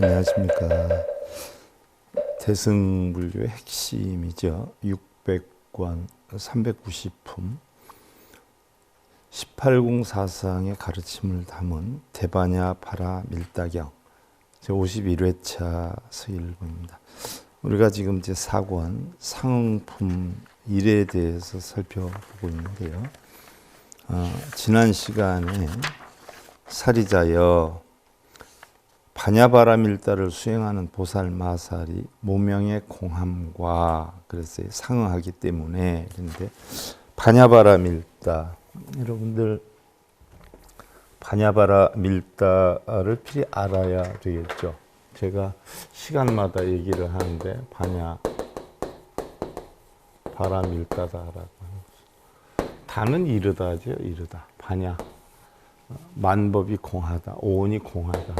안녕하십니까. 대승불교의 핵심이죠. 600권 390품 18궁 사상의 가르침을 담은 대바냐 파라 밀다경 제51회차 서일본입니다. 우리가 지금 제4권 상응품 1에 대해서 살펴보고 있는데요. 지난 시간에 사리자여 바냐바라밀다를 수행하는 보살 마살이 무명의 공함과 그래서 상응하기 때문에, 그런데 바냐바라밀다, 여러분들 바냐바라밀다를 필히 알아야 되겠죠. 제가 시간마다 얘기를 하는데 바냐바라밀다다라고 하는 거죠. 다는 이르다죠. 이르다. 바냐 만법이 공하다, 오온이 공하다.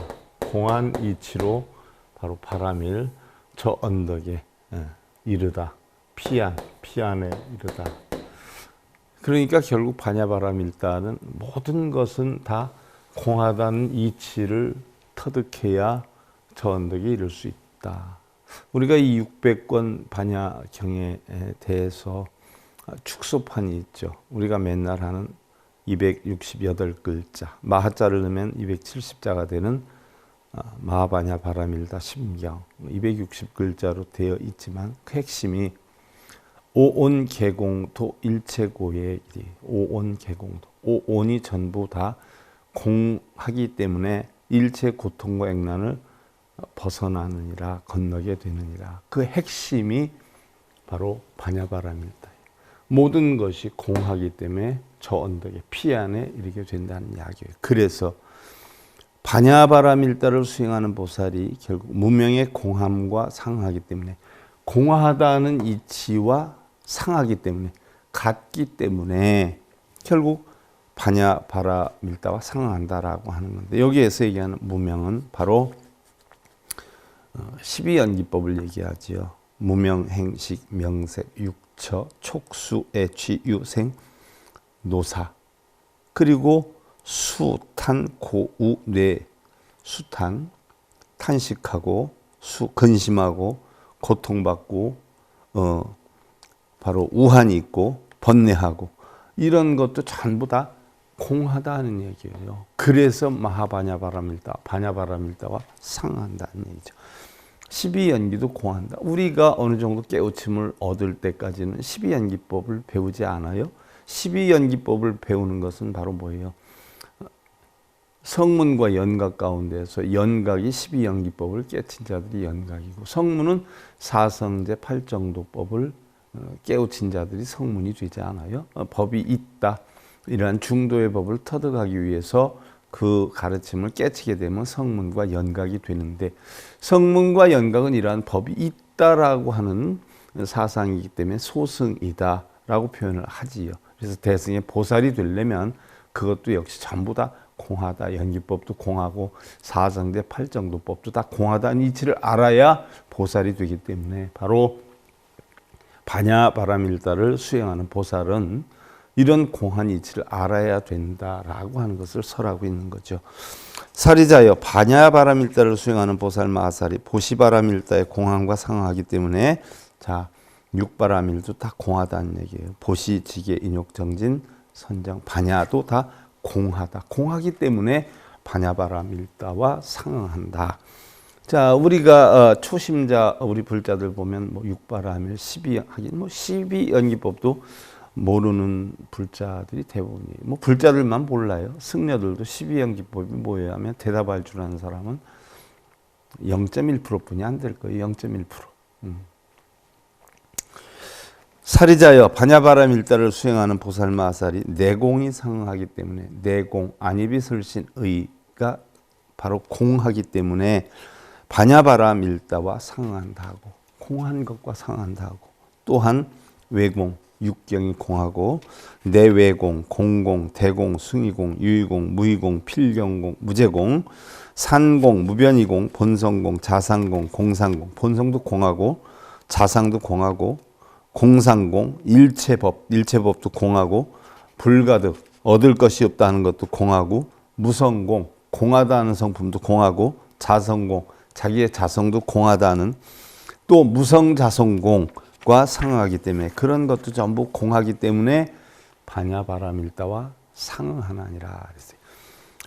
공한 이치로 바로 바라밀, 저 언덕에 이르다, 피안에 이르다. 그러니까 결국 바냐바라밀다는 모든 것은 다 공하다는 이치를 터득해야 저 언덕에 이를 수 있다. 우리가 이 600권 바냐경에 대해서 축소판이 있죠. 우리가 맨날 하는 268글자, 마하자를 넣으면 270자가 되는 마하바냐 바라밀다 심경, 260글자로 되어 있지만 그 핵심이 오온개공도 일체고의 일이, 오온개공도, 오온이 전부 다 공하기 때문에 일체 고통과 액난을 벗어나느니라, 건너게 되느니라. 그 핵심이 바로 바냐바라밀다예요. 모든 것이 공하기 때문에 저 언덕에 피안에 이르게 된다는 이야기예요. 그래서 바냐바라밀다를 수행하는 보살이 결국 무명의 공함과 상하기 때문에, 공하다는 이치와 상하기 때문에, 같기 때문에 결국 바냐바라밀다와 상한다라고 하는 건데, 여기에서 얘기하는 무명은 바로 12연기법을 얘기하지요. 무명, 행식, 명색, 육처, 촉수, 애취, 유생, 노사, 그리고 수, 탄, 고, 우, 뇌. 수탄, 탄식하고, 근심하고, 고통받고, 바로 우한이 있고, 번뇌하고, 이런 것도 전부 다 공하다는 얘기예요. 그래서 마하바냐바라밀다, 바냐바라밀다와 상한다는 얘기죠. 12연기도 공한다. 우리가 어느 정도 깨우침을 얻을 때까지는 12연기법을 배우지 않아요. 12연기법을 배우는 것은 바로 뭐예요? 성문과 연각 가운데서 연각이 12연기법을 깨친 자들이 연각이고, 성문은 사성제 8정도법을 깨우친 자들이 성문이 되지 않아요. 법이 있다, 이러한 중도의 법을 터득하기 위해서 그 가르침을 깨치게 되면 성문과 연각이 되는데, 성문과 연각은 이러한 법이 있다라고 하는 사상이기 때문에 소승이다라고 표현을 하지요. 그래서 대승의 보살이 되려면 그것도 역시 전부 다 공하다, 연기법도 공하고 사성제 8정도법도 다 공하다는 이치를 알아야 보살이 되기 때문에, 바로 바냐바라밀다를 수행하는 보살은 이런 공한 이치를 알아야 된다라고 하는 것을 설하고 있는 거죠. 사리자여 바냐바라밀다를 수행하는 보살 마살이 보시바라밀다의 공함과 상하기 때문에, 자, 육바라밀도 다 공하다는 얘기예요. 보시, 지계, 인욕, 정진, 선정, 바냐도 다 공하다. 공하기 때문에 바냐바라밀다와 상응한다. 자, 우리가 초심자 우리 불자들 보면 뭐 6바라밀, 12연기법도 모르는 불자들이 대부분이에요. 뭐 불자들만 몰라요. 승려들도 12연기법이 뭐예요 하면 대답할 줄 아는 사람은 0.1%뿐이 안 될 거예요. 0.1%. 사리자여 바냐바라밀다를 수행하는 보살 마살이 내공이 상응하기 때문에, 내공, 안이비설신의가 바로 공하기 때문에 바냐바라밀다와 상응한다고, 공한 것과 상한다고. 또한 외공, 육경이 공하고, 내외공, 공공, 대공, 승의공, 유의공, 무의공, 필경공, 무제공, 산공, 무변이공, 본성공, 자상공, 공상공. 본성도 공하고 자상도 공하고 공상공, 일체법도 공하고, 불가득, 얻을 것이 없다는 것도 공하고, 무성공, 공하다는 성품도 공하고, 자성공, 자기의 자성도 공하다는 또 무성자성공과 상응하기 때문에 그런 것도 전부 공하기 때문에 반야바라밀다와 상응하나니라 그랬어요.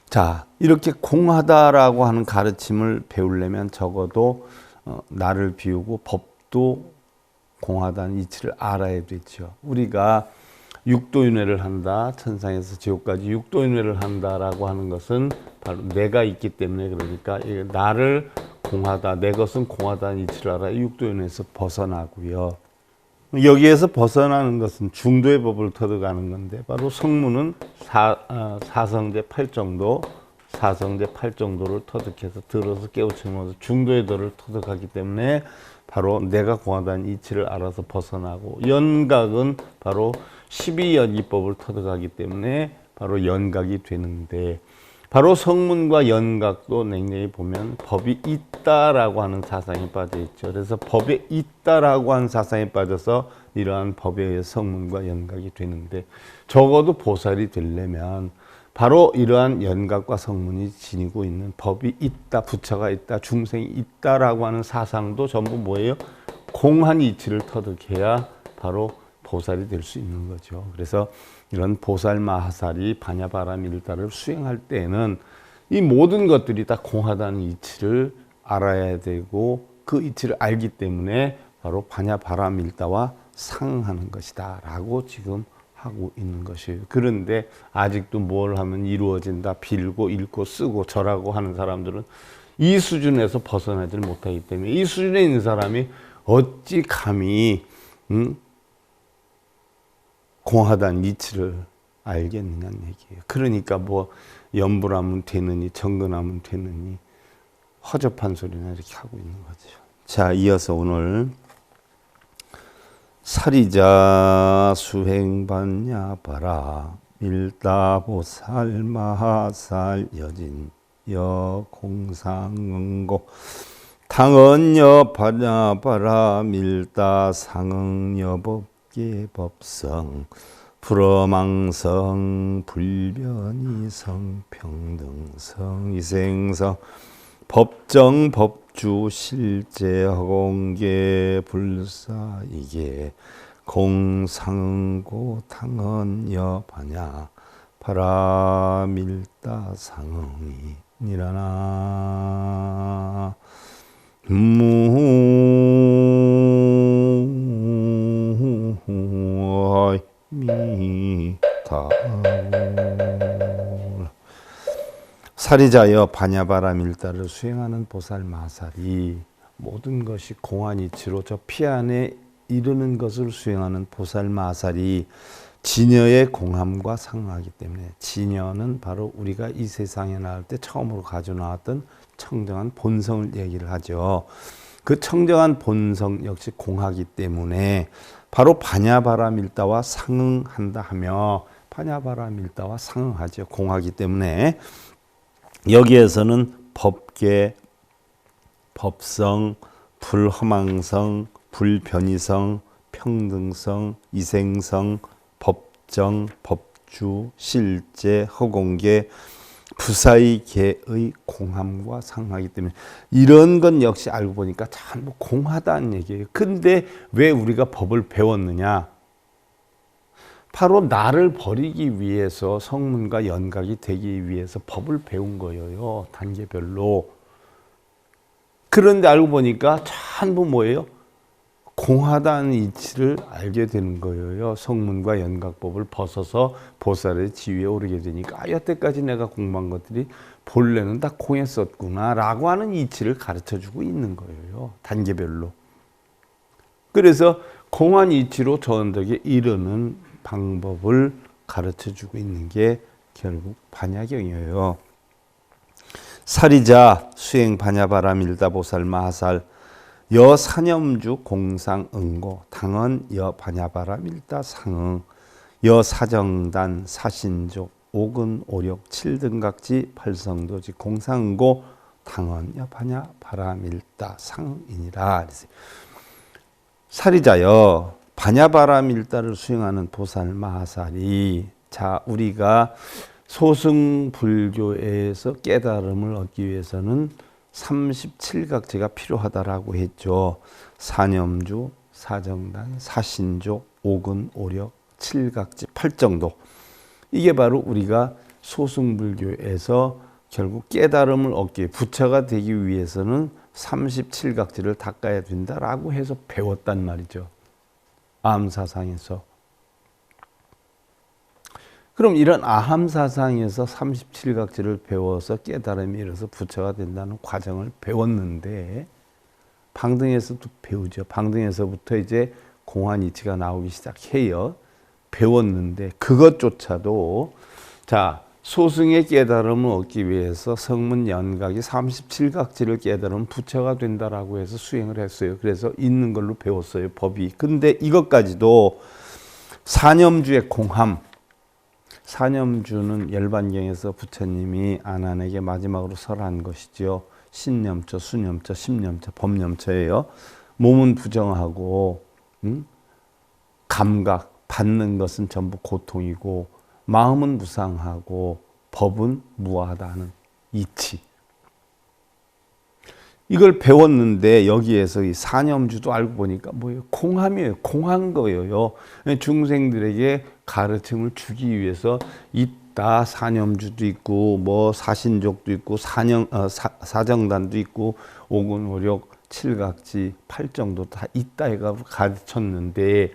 자, 이렇게 공하다라고 하는 가르침을 배우려면 적어도 나를 비우고 법도 공하다는 이치를 알아야 되죠. 우리가 육도윤회를 한다, 천상에서 지옥까지 육도윤회를 한다라고 하는 것은 바로 내가 있기 때문에, 그러니까 나를 공하다, 내 것은 공하다는 이치를 알아 육도윤회에서 벗어나고요. 여기에서 벗어나는 것은 중도의 법을 터득하는 건데, 바로 성문은 사성제 8정도, 사성제 8정도를 터득해서 들어서 깨우치면서 중도의 도를 터득하기 때문에 바로 내가 공하다는 이치를 알아서 벗어나고, 연각은 바로 12연기법을 터득하기 때문에 바로 연각이 되는데, 바로 성문과 연각도 냉정히 보면 법이 있다라고 하는 사상에 빠져 있죠. 그래서 법에 있다라고 하는 사상에 빠져서 이러한 법에 의해 성문과 연각이 되는데, 적어도 보살이 되려면 바로 이러한 연각과 성문이 지니고 있는 법이 있다, 부처가 있다, 중생이 있다라고 하는 사상도 전부 뭐예요? 공한 이치를 터득해야 바로 보살이 될 수 있는 거죠. 그래서 이런 보살 마하살이 반야바라밀다를 수행할 때에는 이 모든 것들이 다 공하다는 이치를 알아야 되고, 그 이치를 알기 때문에 바로 반야바라밀다와 상응하는 것이다 라고 지금 하고 있는 것이에요. 그런데 아직도 뭘 하면 이루어진다, 빌고 읽고 쓰고 절하고 하는 사람들은 이 수준에서 벗어나질 못하기 때문에, 이 수준에 있는 사람이 어찌 감히 공하다는 이치를 알겠느냐는 얘기예요. 그러니까 뭐 염불하면 되느니 정근하면 되느니 허접한 소리나 이렇게 하고 있는 거죠. 자, 이어서 오늘 사리자 수행반야바라 밀다보살 마하살 여진 여공상응고 당언여 반야바라 밀다 상응여 법계 법성 불어망성 불변이성 평등성 이생성 법정 법주 실제 허공계 불사이계 공상응고 당언여 반야 바라밀다 상응이니라나 미타 사리자여 반야바라밀다를 수행하는 보살 마살이 모든 것이 공안이치로 저 피 안에 이르는 것을 수행하는 보살 마살이 진여의 공함과 상응하기 때문에, 진여는 바로 우리가 이 세상에 나올 때 처음으로 가져 나왔던 청정한 본성을 얘기를 하죠. 그 청정한 본성 역시 공하기 때문에 바로 반야바라밀다와 상응한다 하며, 반야바라밀다와 상응하죠. 공하기 때문에 여기에서는 법계, 법성, 불허망성, 불변이성, 평등성, 이생성, 법정, 법주, 실제, 허공계, 부사이계의 공함과 상하기 때문에 이런 건 역시 알고 보니까 전부 공하다는 얘기예요. 근데 왜 우리가 법을 배웠느냐? 바로 나를 버리기 위해서, 성문과 연각이 되기 위해서 법을 배운 거예요. 단계별로. 그런데 알고 보니까 전부 뭐예요? 공하다는 이치를 알게 되는 거예요. 성문과 연각법을 벗어서 보살의 지위에 오르게 되니까 여태까지 내가 공부한 것들이 본래는 다 공했었구나 라고 하는 이치를 가르쳐주고 있는 거예요. 단계별로. 그래서 공한 이치로 저언덕에 이르는 방법을 가르쳐주고 있는 게 결국 반야경이에요. 사리자 수행 반야바라밀다 보살 마하살 여사념주 공상응고 당언 여반야바라밀다 상응 여사정단 사신족 오근 오력 칠등각지 팔성도지 공상응고 당언 여반야바라밀다 상응이니라. 사리자여 반야바라밀다를 수행하는 보살 마하살이, 자, 우리가 소승불교에서 깨달음을 얻기 위해서는 37각지가 필요하다라고 했죠. 사념주, 사정단, 사신족, 오근, 오력, 칠각지, 팔정도. 이게 바로 우리가 소승불교에서 결국 깨달음을 얻기, 부처가 되기 위해서는 37각지를 닦아야 된다라고 해서 배웠단 말이죠. 아함사상에서. 그럼 이런 아함사상에서 37각지를 배워서 깨달음이 이르러서 부처가 된다는 과정을 배웠는데, 방등에서도 배우죠. 방등에서부터 이제 공안이치가 나오기 시작해요. 배웠는데 그것조차도 자, 소승의 깨달음을 얻기 위해서 성문 연각이 37각지를 깨달으면 부처가 된다라고 해서 수행을 했어요. 그래서 있는 걸로 배웠어요, 법이. 근데 이것까지도 사념주의 공함, 사념주는 열반경에서 부처님이 아난에게 마지막으로 설한 것이지요. 신념처, 수념처, 심념처, 법념처예요. 몸은 부정하고 감각, 받는 것은 전부 고통이고 마음은 무상하고 법은 무하다는 이치. 이걸 배웠는데 여기에서 이 사념주도 알고 보니까 뭐예요? 공함이에요. 공한 거예요. 중생들에게 가르침을 주기 위해서 있다. 사념주도 있고 뭐 사신족도 있고 사정단도 있고 오근, 오력, 칠각지, 팔정도 다 있다 해가지고 가르쳤는데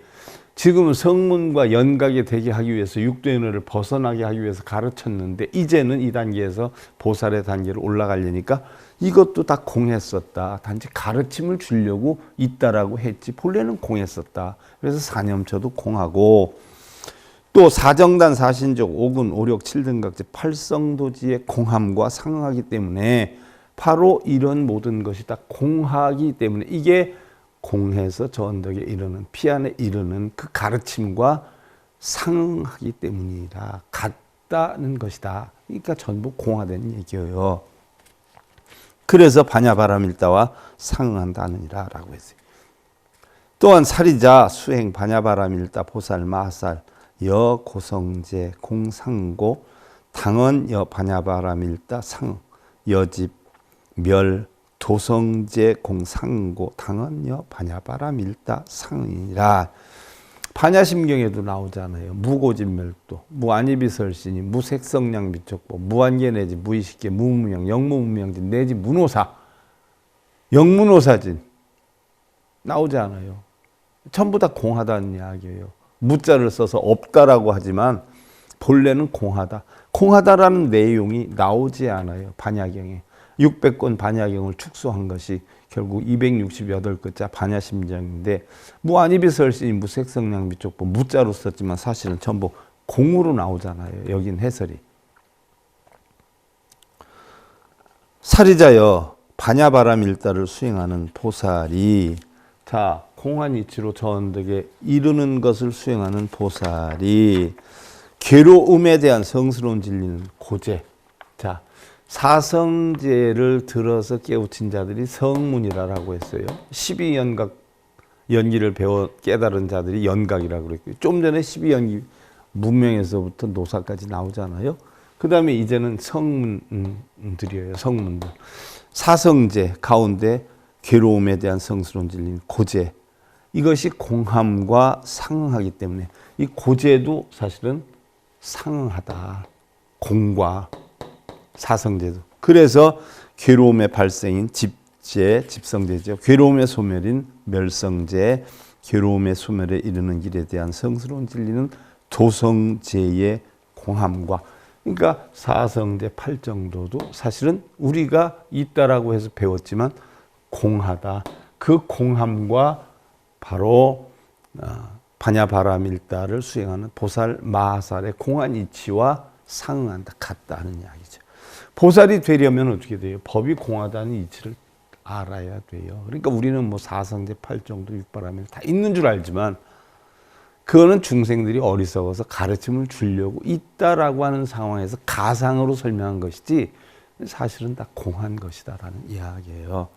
지금은 성문과 연각이 되게 하기 위해서 육도연어를 벗어나게 하기 위해서 가르쳤는데 이제는 이 단계에서 보살의 단계로 올라가려니까 이것도 다 공했었다. 단지 가르침을 주려고 있다라고 했지 본래는 공했었다. 그래서 사념처도 공하고 또 사정단, 사신족, 오근, 오력, 칠등각지, 팔성도지의 공함과 상응하기 때문에 바로 이런 모든 것이 다 공하기 때문에 이게 공해서 저 언덕에 이르는 피안에 이르는 그 가르침과 상응하기 때문이라 같다는 것이다. 그러니까 전부 공화된 얘기예요. 그래서 반야바라밀다와 상응한다느니라 라고 했어요. 또한 사리자, 수행, 반야바라밀다, 보살, 마살, 여, 고성제, 공상고, 당언, 여, 반야바라밀다, 상응, 여집, 멸, 도성제, 공상고, 당언여, 반야바라밀다, 상이라. 반야심경에도 나오잖아요. 무고진멸도, 무안이비설신이, 무색성량비촉법, 무한계내지, 무의식계, 무무명, 영무무명진, 내지 문호사, 영문호사진 나오지 않아요. 전부 다 공하다는 이야기예요. 무자를 써서 없다라고 하지만 본래는 공하다. 공하다라는 내용이 나오지 않아요. 반야경에. 600권 반야경을 축소한 것이 결국 268글자 반야심경인데 무안이비설신이 무색성량비촉법 무자로 썼지만 사실은 전부 공으로 나오잖아요. 여긴 해설이. 사리자여 반야바라밀다를 수행하는 보살이 자 공안이치로 저 언덕에 이르는 것을 수행하는 보살이 괴로움에 대한 성스러운 진리는 고제. 자 사성제를 들어서 깨우친 자들이 성문이라고 했어요. 12연각 연기를 배워 깨달은 자들이 연각이라고 그랬고요. 좀 전에 12연기 문명에서부터 노사까지 나오잖아요. 그 다음에 이제는 성문들이에요. 성문들. 사성제 가운데 괴로움에 대한 성스러운 진리는 고제. 이것이 공함과 상응하기 때문에 이 고제도 사실은 상응하다. 공과 사성제도. 그래서 괴로움의 발생인 집제, 집성제죠. 괴로움의 소멸인 멸성제, 괴로움의 소멸에 이르는 길에 대한 성스러운 진리는 도성제의 공함과 그러니까 사성제 팔정도도 사실은 우리가 있다라고 해서 배웠지만 공하다. 그 공함과 바로 반야바라밀다를 수행하는 보살 마하살의 공한 이치와 상응한다. 같다는 이야기죠. 보살이 되려면 어떻게 돼요? 법이 공하다는 이치를 알아야 돼요. 그러니까 우리는 뭐 사성제, 팔정도, 육바라밀 다 있는 줄 알지만 그거는 중생들이 어리석어서 가르침을 주려고 있다라고 하는 상황에서 가상으로 설명한 것이지 사실은 다 공한 것이다라는 이야기예요.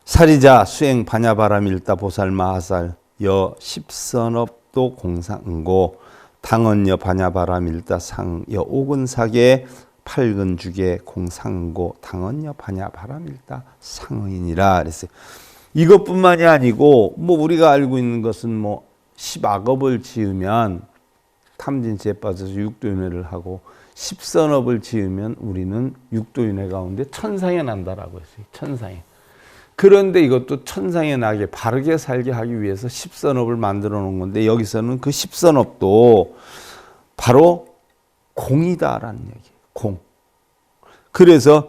사리자, 수행, 반야바라밀다, 보살, 마하살, 여, 십선업도 공상고, 당언여, 반야바라밀다, 상, 여, 오근사계, 팔근 주계 공상고 당언여 반야 바람일다 상의니라 그랬어요. 이것뿐만이 아니고 뭐 우리가 알고 있는 것은 뭐 10악업을 지으면 탐진치에 빠져서 육도윤회를 하고 10선업을 지으면 우리는 육도윤회 가운데 천상에 난다라고 했어요. 천상에. 그런데 이것도 천상에 나게 바르게 살게 하기 위해서 10선업을 만들어 놓은 건데 여기서는 그 10선업도 바로 공이다라는 얘기예요. 공. 그래서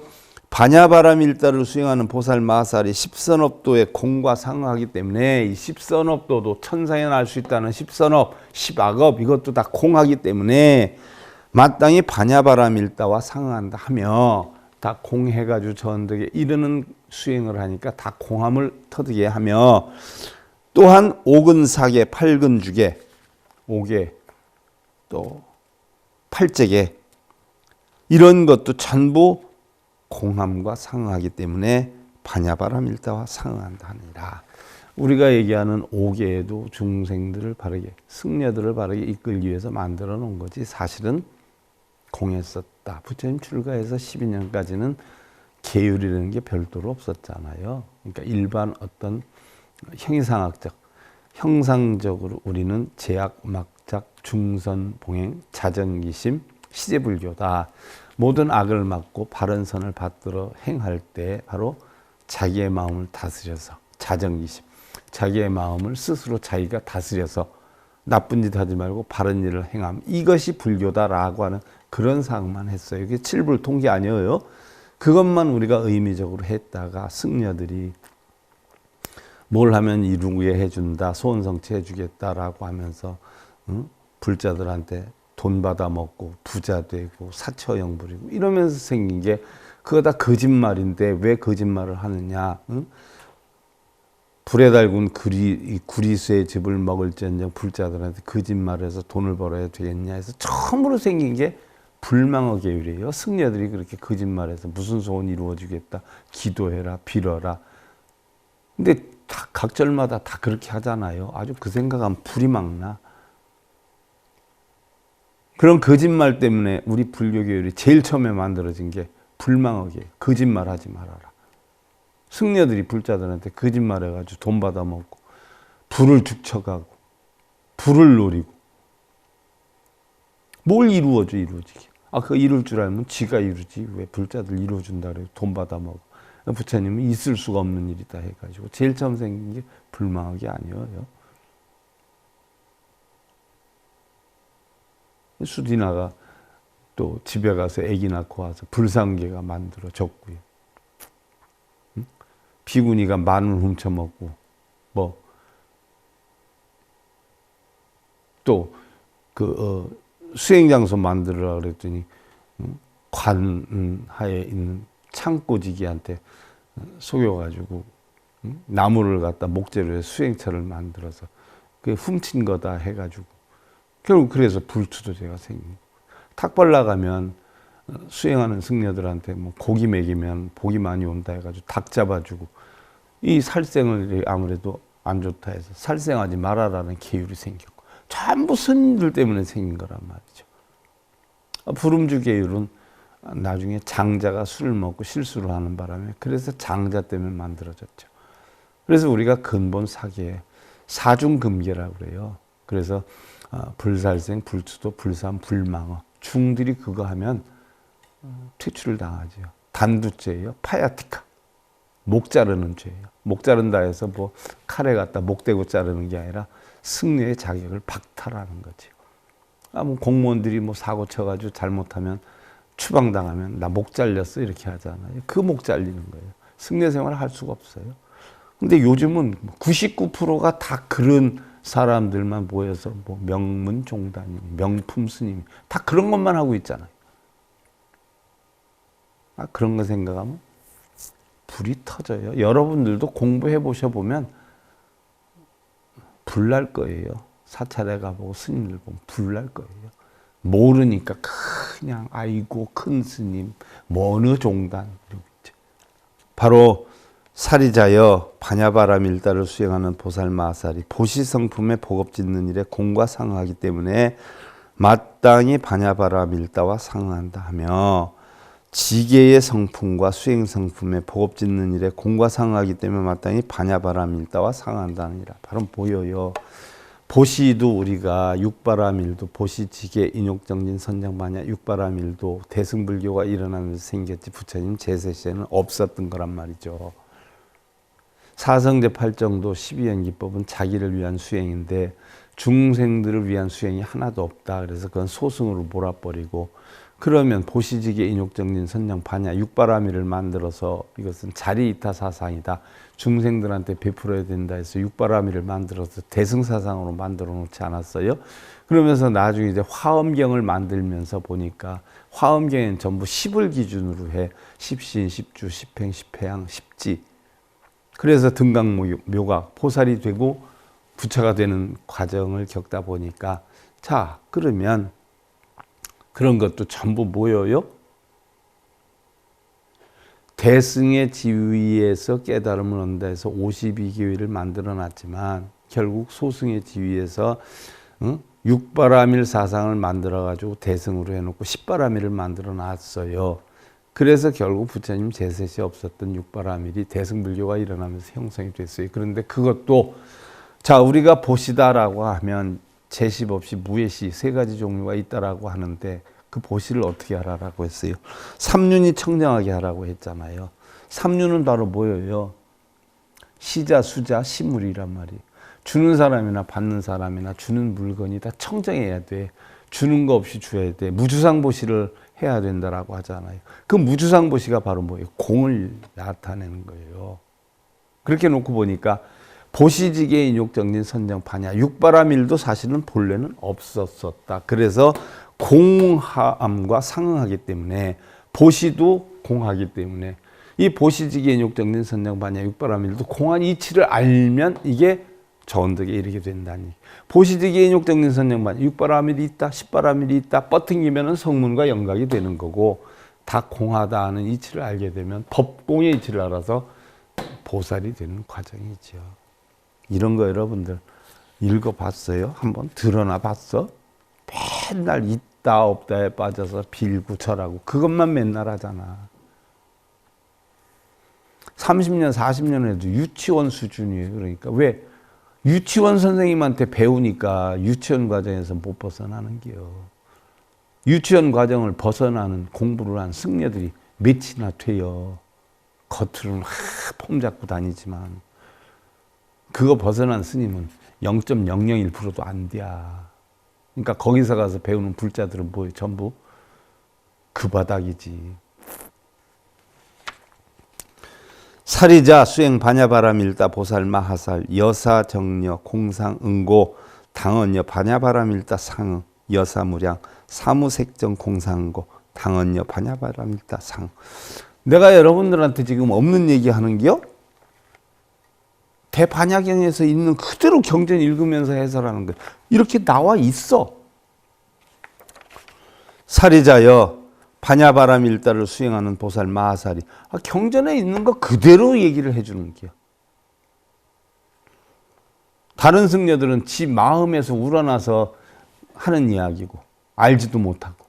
반야바람일다를 수행하는 보살 마살이 10선업도의 공과 상하기 때문에 이 10선업도도 천상에 날 수 있다는 10선업, 10악업 이것도 다 공하기 때문에 마땅히 반야바람일다와 상응한다 하며 다 공해가지고 전득에 이르는 수행을 하니까 다 공함을 터득게 하며 또한 오근사계, 팔근주계, 오계 또 팔제계 이런 것도 전부 공함과 상응하기 때문에 반야바람일다와 상응한다 하니라. 우리가 얘기하는 오계에도 중생들을 바르게 승려들을 바르게 이끌기 위해서 만들어 놓은 거지 사실은 공했었다. 부처님 출가해서 12년까지는 계율이라는 게 별도로 없었잖아요. 그러니까 일반 어떤 형상적으로 우리는 제약, 막작, 중선, 봉행, 자정기심, 시제불교다. 모든 악을 막고 바른 선을 받들어 행할 때 바로 자기의 마음을 다스려서 자정기심, 자기의 마음을 스스로 자기가 다스려서 나쁜 짓 하지 말고 바른 일을 행함. 이것이 불교다라고 하는 그런 사항만 했어요. 이게 칠불통기 아니에요. 그것만 우리가 의미적으로 했다가 승려들이 뭘 하면 이루게 해준다, 소원성취 해주겠다라고 하면서 불자들한테 돈 받아 먹고 부자 되고 사처형 부리고 이러면서 생긴 게 그거 다 거짓말인데 왜 거짓말을 하느냐? 불에 달군 구리수의 즙을 먹을지언정 불자들한테 거짓말해서 돈을 벌어야 되겠냐 해서 처음으로 생긴 게 불망어 계율이에요. 승려들이 그렇게 거짓말해서 무슨 소원 이루어지겠다, 기도해라, 빌어라. 근데 다 각절마다 다 그렇게 하잖아요. 아주 그 생각하면 불이 막 나. 그런 거짓말 때문에 우리 불교 계율이 제일 처음에 만들어진 게 불망어 계율. 거짓말하지 말아라. 승려들이 불자들한테 거짓말해가지고 돈 받아 먹고 불을 죽쳐가고 불을 노리고 뭘 이루어줘 이루어지게. 그거 이룰 줄 알면 지가 이루지 왜 불자들 이루어준다 그래 돈 받아 먹어. 부처님은 있을 수가 없는 일이다 해가지고 제일 처음 생긴 게 불망하게 아니에요. 수디나가 또 집에 가서 아기 낳고 와서 불상계가 만들어졌고요. 비구니가 마늘 훔쳐먹고 뭐 또 수행장소 만들으라 그랬더니 관하에 있는 창고지기한테 속여가지고 나무를 갖다 목재로 해서 수행차를 만들어서 그게 훔친 거다 해가지고 결국 그래서 불투도제가 생기고 탁벌 나가면 수행하는 승려들한테 뭐 고기 먹이면 복이 많이 온다 해가지고 닭 잡아주고 이 살생을 아무래도 안 좋다 해서 살생하지 말아라는 계율이 생겼고 전부 스님들 때문에 생긴 거란 말이죠. 불음주 계율은 나중에 장자가 술을 먹고 실수를 하는 바람에 그래서 장자 때문에 만들어졌죠. 그래서 우리가 근본 사계에 사중금계라고 그래요. 그래서 불살생, 불투도, 불삼, 불망어 중들이 그거 하면 퇴출을 당하죠. 단두죄예요. 파야티카. 목 자르는 죄예요. 목 자른다 해서 뭐 칼에 갖다 목 대고 자르는 게 아니라 승려의 자격을 박탈하는 거죠. 뭐 공무원들이 뭐 사고 쳐가지고 잘못하면 추방당하면 나 목 잘렸어 이렇게 하잖아요. 그 목 잘리는 거예요. 승려 생활을 할 수가 없어요. 근데 요즘은 99%가 다 그런 사람들만 모여서 뭐 명문종단이, 명품 스님 다 그런 것만 하고 있잖아요. 그런 거 생각하면 불이 터져요. 여러분들도 공부해 보셔보면 불날 거예요. 사찰에 가보고 스님들 보면 불날 거예요. 모르니까 그냥 아이고 큰 스님 뭐 어느 종단 이러고 있죠. 바로 사리자여 반야바람일다를 수행하는 보살마살이 보시성품에 복업 짓는 일에 공과 상응하기 때문에 마땅히 반야바람일다와 상응한다 하며 지계의 성품과 수행 성품에 복업짓는 일에 공과 상하기 때문에 마땅히 반야바라밀다와 상한다니라. 바로 보여요. 보시도 우리가 육바라밀도 보시, 지계, 인욕정진, 선정반야, 육바라밀도 대승불교가 일어나면서 생겼지 부처님 제세 시에는 없었던 거란 말이죠. 사성제 팔정도 12연기법은 자기를 위한 수행인데 중생들을 위한 수행이 하나도 없다. 그래서 그건 소승으로 몰아버리고, 그러면 보시지계, 인욕정진, 선정, 반야, 육바라밀을 만들어서 이것은 자리이타 사상이다. 중생들한테 베풀어야 된다 해서 육바라밀을 만들어서 대승사상으로 만들어 놓지 않았어요? 그러면서 나중에 이제 화엄경을 만들면서 보니까 화엄경에는 전부 10을 기준으로 해. 10신, 10주, 10행, 10회양, 10지. 그래서 등강묘각, 포살이 되고 부처가 되는 과정을 겪다 보니까, 자, 그러면 그런 것도 전부 뭐예요? 대승의 지위에서 깨달음을 얻는다 해서 52기회를 만들어 놨지만 결국 소승의 지위에서 육바라밀 사상을 만들어 가지고 대승으로 해놓고 10바라밀을 만들어 놨어요. 그래서 결국 부처님 제셋이 없었던 육바라밀이 대승불교가 일어나면서 형성이 됐어요. 그런데 그것도, 자, 우리가 보시다라고 하면 제십 없이 무예시 세 가지 종류가 있다라고 하는데, 그 보시를 어떻게 하라고 했어요? 삼륜이 청정하게 하라고 했잖아요. 삼륜은 바로 뭐예요? 시자, 수자, 시물이란 말이에요. 주는 사람이나 받는 사람이나 주는 물건이 다 청정해야 돼. 주는 거 없이 줘야 돼. 무주상보시를 해야 된다라고 하잖아요. 그 무주상보시가 바로 뭐예요? 공을 나타내는 거예요. 그렇게 놓고 보니까 보시지계, 인욕정진, 선정, 반야, 육바라밀도 사실은 본래는 없었었다. 그래서 공하암과 상응하기 때문에, 보시도 공하기 때문에 이 보시지계, 인욕정진, 선정, 반야, 육바라밀도 공한 이치를 알면 이게 저언덕에 이르게 된다니. 보시지계, 인욕정진, 선정, 반야, 육바라밀이 있다, 십바라밀이 있다 뻗팅기면은 성문과 연각이 되는 거고, 다 공하다 하는 이치를 알게 되면 법공의 이치를 알아서 보살이 되는 과정이죠. 이런 거 여러분들 읽어봤어요? 한번 드러나 봤어? 맨날 있다 없다에 빠져서 빌고 절하고 그것만 맨날 하잖아. 30년 40년 해도 유치원 수준이에요. 그러니까 왜? 유치원 선생님한테 배우니까 유치원 과정에서 못 벗어나는 게요. 유치원 과정을 벗어나는 공부를 한 승려들이 몇이나 돼요. 겉으로는 폼 잡고 다니지만 그거 벗어난 스님은 0.001%도 안 돼. 그러니까 거기서 가서 배우는 불자들은 뭐예요? 전부 그 바닥이지. 사리자, 수행, 반야바라밀다, 보살, 마하살, 여사, 정려, 공상, 응고, 당언여, 반야바라밀다, 상응, 여사, 무량, 사무색정, 공상응고, 당언여, 반야바라밀다, 상. 내가 여러분들한테 지금 없는 얘기하는 게요? 대반야경에서 있는 그대로 경전 읽으면서 해설하는 거예요. 이렇게 나와 있어. 사리자여, 반야바라밀다를 수행하는 보살 마하살이 경전에 있는 거 그대로 얘기를 해주는 게요. 다른 승려들은 지 마음에서 우러나서 하는 이야기고 알지도 못하고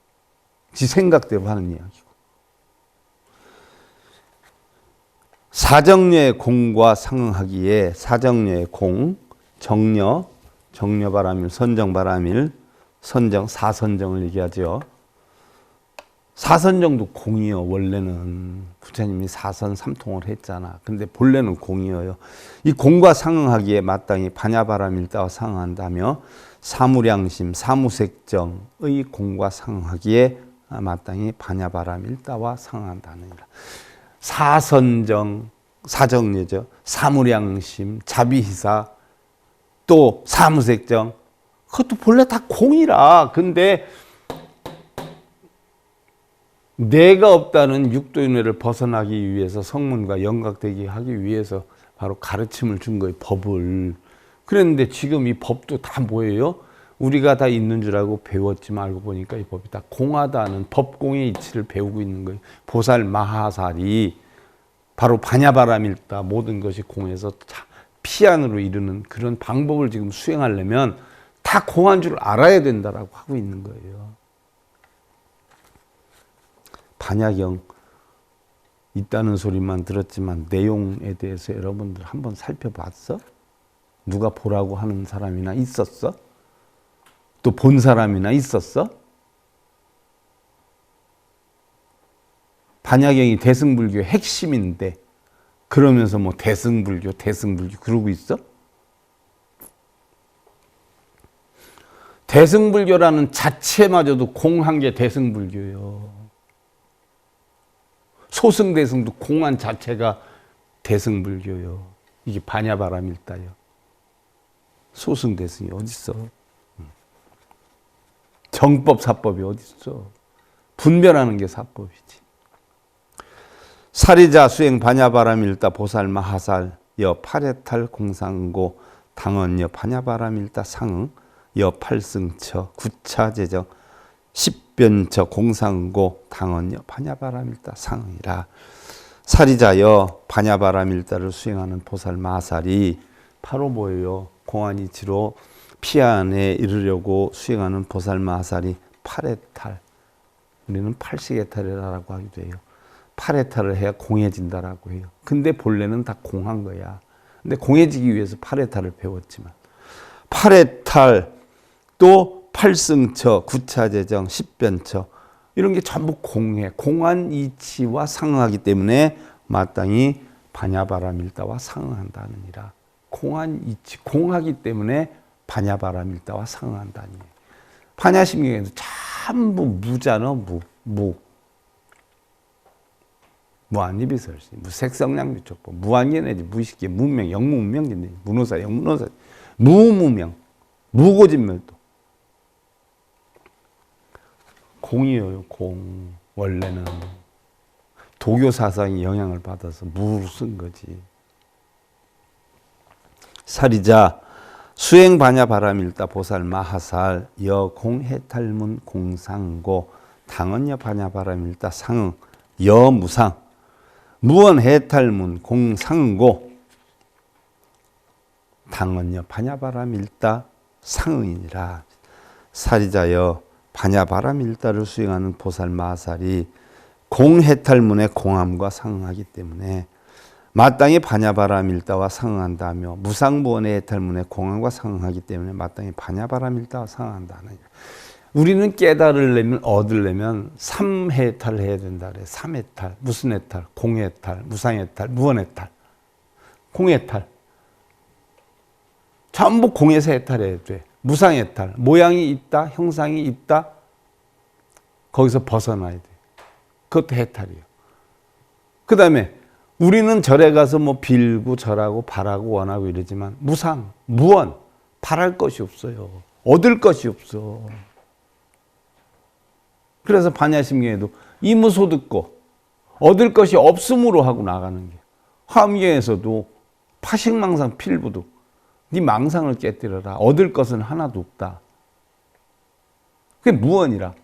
지 생각대로 하는 이야기고. 사정녀의 공과 상응하기에 사정녀의 공, 정녀바라밀, 선정바라밀, 선정, 사선정을 얘기하죠. 사선정도 공이요. 원래는 부처님이 사선 삼통을 했잖아. 근데 본래는 공이어요. 이 공과 상응하기에 마땅히 반야바라밀다와 상응한다며 사무량심, 사무색정의 공과 상응하기에 마땅히 반야바라밀다와 상응한다느니라. 사선정, 사정예죠. 사무량심, 자비희사, 또 사무색정. 그것도 본래 다 공이라. 근데 내가 없다는 육도윤회를 벗어나기 위해서 성문과 연각되게 하기 위해서 바로 가르침을 준 거예요. 법을. 그랬는데 지금 이 법도 다 뭐예요? 우리가 다 있는 줄 알고 배웠지만 알고 보니까 이 법이 다 공하다는 법공의 이치를 배우고 있는 거예요. 보살 마하살이 바로 반야바라밀다. 모든 것이 공에서 피안으로 이르는 그런 방법을 지금 수행하려면 다 공한 줄 알아야 된다라고 하고 있는 거예요. 반야경 있다는 소리만 들었지만 내용에 대해서 여러분들 한번 살펴봤어? 누가 보라고 하는 사람이나 있었어? 또 본 사람이나 있었어? 반야경이 대승불교의 핵심인데 그러면서 뭐 대승불교 그러고 있어? 대승불교라는 자체마저도 공한 게 대승불교예요. 소승대승도 공한 자체가 대승불교요. 이게 반야바라밀다요. 소승대승이 어딨어? 정법 사법이 어딨어? 분별하는 게 사법이지. 사리자 수행 반야바라밀다 보살마 하살 여 팔해탈 공상고 당언여 반야바라밀다 상응 여 팔승처 구차제정 십변처 공상고 당언여 반야바라밀다 상이라. 사리자여 반야바라밀다를 수행하는 보살마 하살이 바로 뭐예요? 공안이치로 피안에 이르려고 수행하는 보살마 하살이 팔해탈. 우리는 팔식해탈이라고 하기도 해요. 팔해탈을 해야 공해진다라고 해요. 근데 본래는 다 공한 거야. 근데 공해지기 위해서 팔해탈을 배웠지만 팔해탈 또 팔승처, 구차제정, 십변처 이런 게 전부 공해, 공한 이치와 상응하기 때문에 마땅히 반야바라밀다와 상응한다느니라. 공한 이치, 공하기 때문에 반야바라밀다와 상응한다니. 반야심경에도 전부 무잖아, 무한이비설시, 무색성량유촉법, 무한견해지, 무식계, 무명, 영무문명진대, 무노사, 영무노사, 무무명, 무고진멸도. 공이에요, 공. 원래는 도교 사상이 영향을 받아서 무를 쓴 거지. 사리자 수행 반야 바라밀다 보살 마하살 여 공해탈문 공상고 당언여 반야 바라밀다 상응 여 무상 무언 해탈문 공상고 당언여 반야 바라밀다 상응이니라. 사리자여 반야 바라밀다를 수행하는 보살 마하살이 공해탈문의 공함과 상응하기 때문에 마땅히 반야바라밀다와 상응한다며 무상무언의 해탈문의 공함과 상응하기 때문에 마땅히 반야바라밀다와 상응한다는. 우리는 깨달으려면 얻으려면 3해탈을 해야 된다 그래. 3해탈. 무슨 해탈? 공해탈, 무상해탈, 무언해탈. 공해탈. 전부 공에서 해탈해야 돼. 무상해탈. 모양이 있다, 형상이 있다. 거기서 벗어나야 돼. 그것도 해탈이에요. 그 다음에 우리는 절에 가서 뭐 빌고 절하고 바라고 원하고 이러지만 무상, 무언, 바랄 것이 없어요. 얻을 것이 없어. 그래서 반야심경에도 이무소득고 얻을 것이 없음으로 하고 나가는 게. 화엄경에서도 파식망상 필부도 네 망상을 깨뜨려라. 얻을 것은 하나도 없다. 그게 무언이라.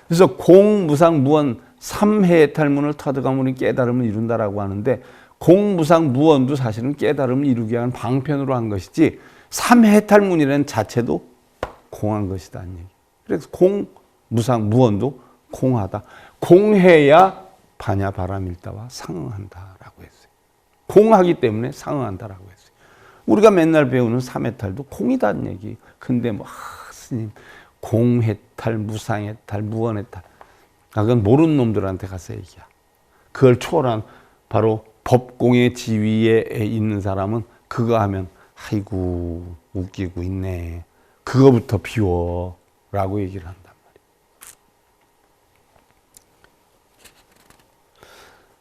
그래서 공, 무상, 무언 3해탈문을 터득하면 우리 깨달음을 이룬다라고 하는데 공무상 무언도 사실은 깨달음을 이루기 위한 방편으로 한 것이지 3해탈문이라는 자체도 공한 것이다. 그래서 공무상 무언도 공하다. 공해야 반야바라밀다와 상응한다라고 했어요. 공하기 때문에 상응한다라고 했어요. 우리가 맨날 배우는 3해탈도 공이다는 얘기. 근데 뭐 스님 공해탈, 무상해탈, 무언해탈 그건 모르는 놈들한테 가서 얘기야. 그걸 초월한 바로 법공의 지위에 있는 사람은 그거 하면 아이고 웃기고 있네. 그거부터 비워 라고 얘기를 한단 말이야.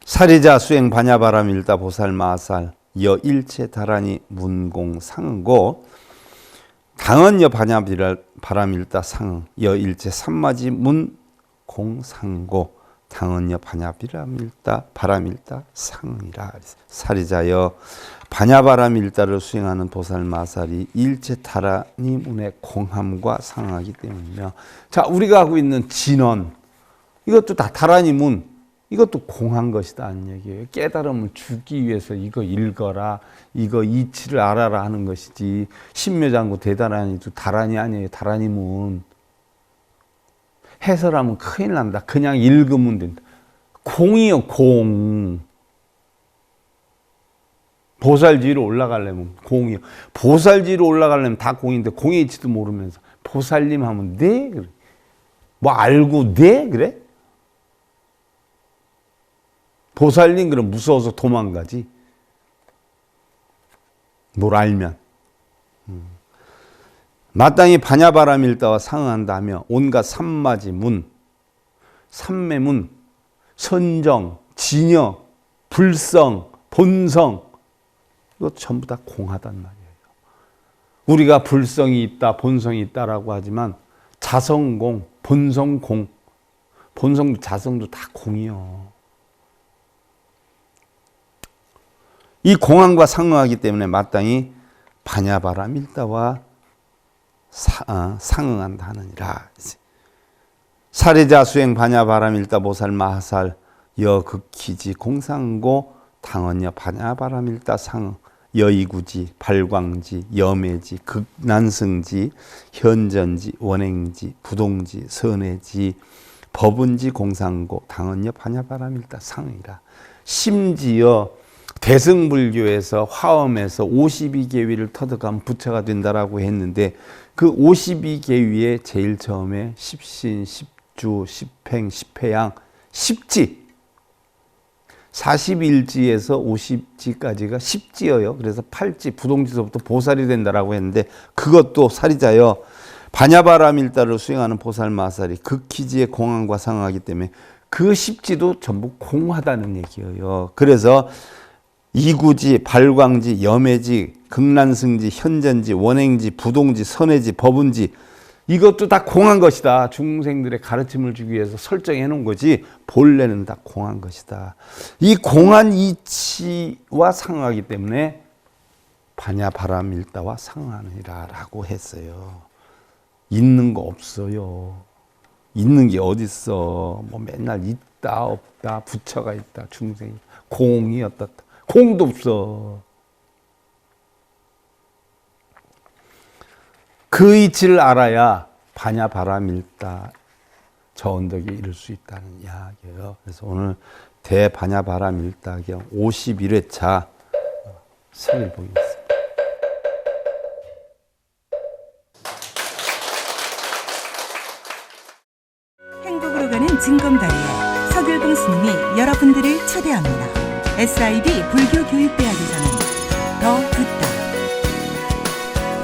사리자 수행 반야바라밀다 보살 마하살 여 일체 다라니 문공 상응고 당언여 반야바라밀다 상응 여 일체 삼마지 문 공상고 당언여 반야바라밀다 바라밀다 상이라. 사리자여 반야바라밀다를 수행하는 보살 마살이 일체 타라니 문의 공함과 상하기 때문이며. 자, 우리가 하고 있는 진언 이것도 다 타라니 문 이것도 공한 것이다 하는 얘기예요. 깨달음을 주기 위해서 이거 읽어라, 이거 이치를 알아라 하는 것이지. 신묘장구 대다라니도 다라니 아니에요. 다라니 문. 해설하면 큰일 난다. 그냥 읽으면 된다. 공이요, 공. 보살지로 올라가려면 공이요. 보살지로 올라가려면 다 공인데 공의 이치도 모르면서 보살님 하면 네? 그래. 뭐 알고 네? 그래? 보살님 그럼 무서워서 도망가지. 뭘 알면. 마땅히 반야바라밀다와 상응한다며 온갖 삼마지 문, 삼매문, 선정, 진여, 불성, 본성 이거 전부 다 공하단 말이에요. 우리가 불성이 있다, 본성이 있다라고 하지만 자성공, 본성공, 본성도 자성도 다 공이요. 이 공항과 상응하기 때문에 마땅히 반야바라밀다와 상응한다 하느니라. 사례자 수행 반야바라밀다 보살 마하살 여극기지 공상고 당언여 반야바라밀다 상응 여이구지 발광지 염해지 극난승지 현전지 원행지 부동지 선해지 법은지 공상고 당언여 반야바라밀다 상응이라. 심지어 대승불교에서 화엄에서 52계위를 터득한 부처가 된다라고 했는데 그 52계위에 제일 처음에 십신, 십주, 십행, 십회양, 십지 41지에서 50지까지가 십지여요. 그래서 8지 부동지서부터 보살이 된다라고 했는데 그것도 사리자여 반야바라밀다를 수행하는 보살 마살이 극기지의 공항과 상응하기 때문에 그 십지도 전부 공하다는 얘기예요. 그래서 이구지, 발광지, 염해지, 극난승지, 현전지, 원행지, 부동지, 선해지, 법은지 이것도 다 공한 것이다. 중생들의 가르침을 주기 위해서 설정해 놓은 거지 본래는 다 공한 것이다. 이 공한 이치와 상응하기 때문에 반야바라밀다와 상응하느니라 라고 했어요. 있는 거 없어요. 있는 게 어딨어. 뭐 맨날 있다 없다 부처가 있다 중생이 공이 어떻다. 공도 없어. 그 이치를 알아야 반야바라밀다 저 언덕에 이를 수 있다는 이야기예요. 그래서 오늘 대반야바라밀다경 51회차 성을 보겠습니다. 행복으로 가는 징검다리에 서글봉 스님이 여러분들을 초대합니다. SIB 불교교육대학에서는 더 듣다,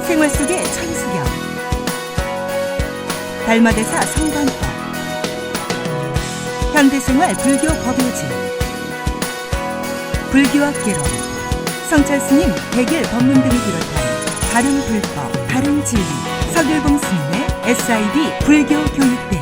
생활 속의 천수경, 달마대사 성관법, 현대생활 불교 법요지, 불교학 개론, 성찰스님 백일 법문 등을 비롯한 다른 불법, 다른 진리, 서글봉 스님의 SIB 불교교육대학